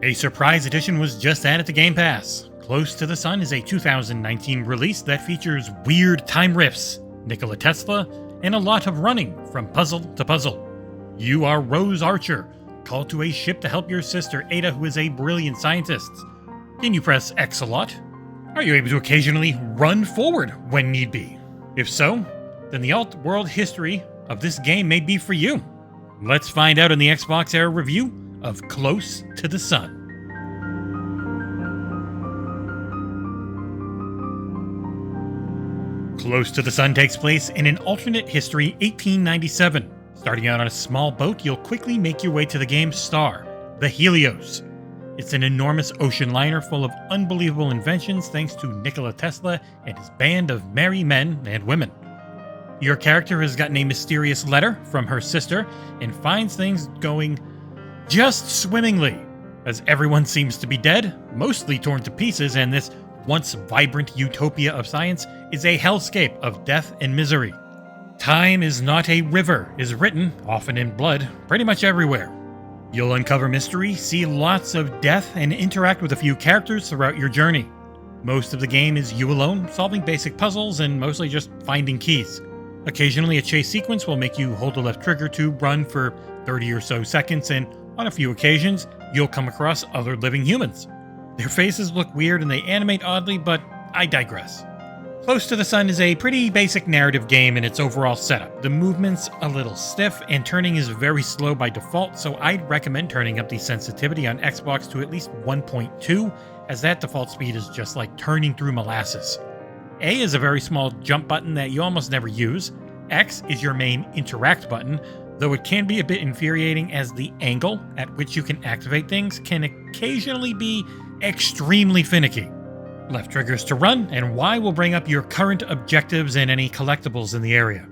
A surprise edition was just added to Game Pass. Close to the Sun is a 2019 release that features weird time riffs, Nikola Tesla, and a lot of running from puzzle to puzzle. You are Rose Archer, called to a ship to help your sister Ada, who is a brilliant scientist. Can you press X a lot? Are you able to occasionally run forward when need be? If so, then the alt-world history of this game may be for you. Let's find out in the XboxEra review of Close to the Sun. Close to the Sun takes place in an alternate history 1897. Starting out on a small boat, you'll quickly make your way to the game's star, the Helios. It's an enormous ocean liner full of unbelievable inventions thanks to Nikola Tesla and his band of merry men and women. Your character has gotten a mysterious letter from her sister and finds things going just swimmingly, as everyone seems to be dead, mostly torn to pieces, and this once vibrant utopia of science is a hellscape of death and misery. Time is not a river is written, often in blood, pretty much everywhere. You'll uncover mystery, see lots of death, and interact with a few characters throughout your journey. Most of the game is you alone, solving basic puzzles and mostly just finding keys. Occasionally a chase sequence will make you hold the left trigger to run for 30 or so seconds, and on a few occasions, you'll come across other living humans. Their faces look weird and they animate oddly, but I digress. Close to the Sun is a pretty basic narrative game in its overall setup. The movement's a little stiff and turning is very slow by default, so I'd recommend turning up the sensitivity on Xbox to at least 1.2, as that default speed is just like turning through molasses. A is a very small jump button that you almost never use. X is your main interact button, though it can be a bit infuriating as the angle at which you can activate things can occasionally be extremely finicky. Left triggers to run, and Y will bring up your current objectives and any collectibles in the area.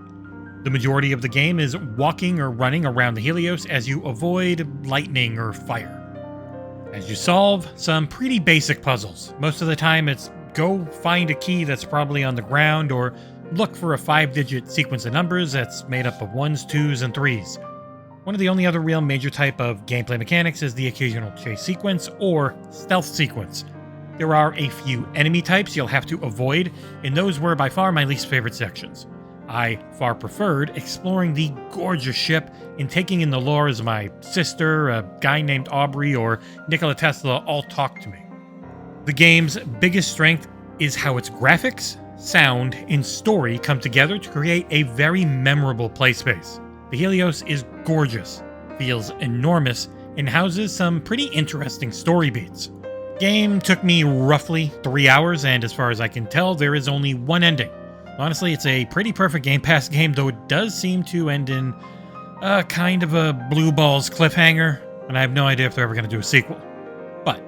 The majority of the game is walking or running around the Helios as you avoid lightning or fire. As you solve some pretty basic puzzles, most of the time it's go find a key that's probably on the ground or look for a 5-digit sequence of numbers that's made up of 1s, 2s, and 3s. One of the only other real major type of gameplay mechanics is the occasional chase sequence or stealth sequence. There are a few enemy types you'll have to avoid, and those were by far my least favorite sections. I far preferred exploring the gorgeous ship and taking in the lore as my sister, a guy named Aubrey, or Nikola Tesla all talk to me. The game's biggest strength is how its graphics, sound, and story come together to create a very memorable playspace. The Helios is gorgeous, feels enormous, and houses some pretty interesting story beats. Game took me roughly 3 hours, and as far as I can tell, there is only one ending. Honestly, it's a pretty perfect Game Pass game, though it does seem to end in a kind of a blue balls cliffhanger, and I have no idea if they're ever going to do a sequel. But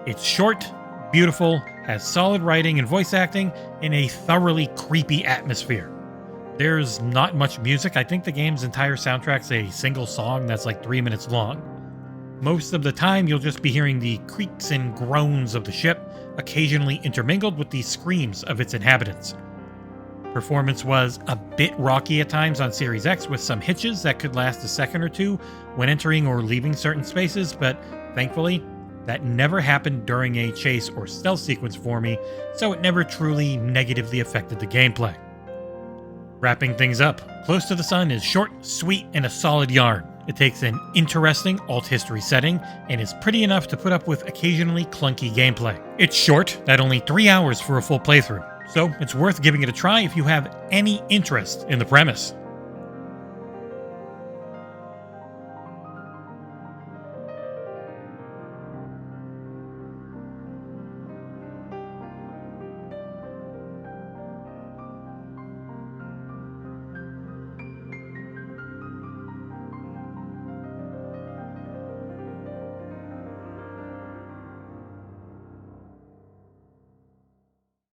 it's short, beautiful, has solid writing and voice acting, and a thoroughly creepy atmosphere. There's not much music. I think the game's entire soundtrack's a single song that's like 3 minutes long. Most of the time, you'll just be hearing the creaks and groans of the ship, occasionally intermingled with the screams of its inhabitants. Performance was a bit rocky at times on Series X, with some hitches that could last a second or two when entering or leaving certain spaces, but thankfully, that never happened during a chase or stealth sequence for me, so it never truly negatively affected the gameplay. Wrapping things up, Close to the Sun is short, sweet, and a solid yarn. It takes an interesting alt-history setting and is pretty enough to put up with occasionally clunky gameplay. It's short, at only 3 hours for a full playthrough, so it's worth giving it a try if you have any interest in the premise.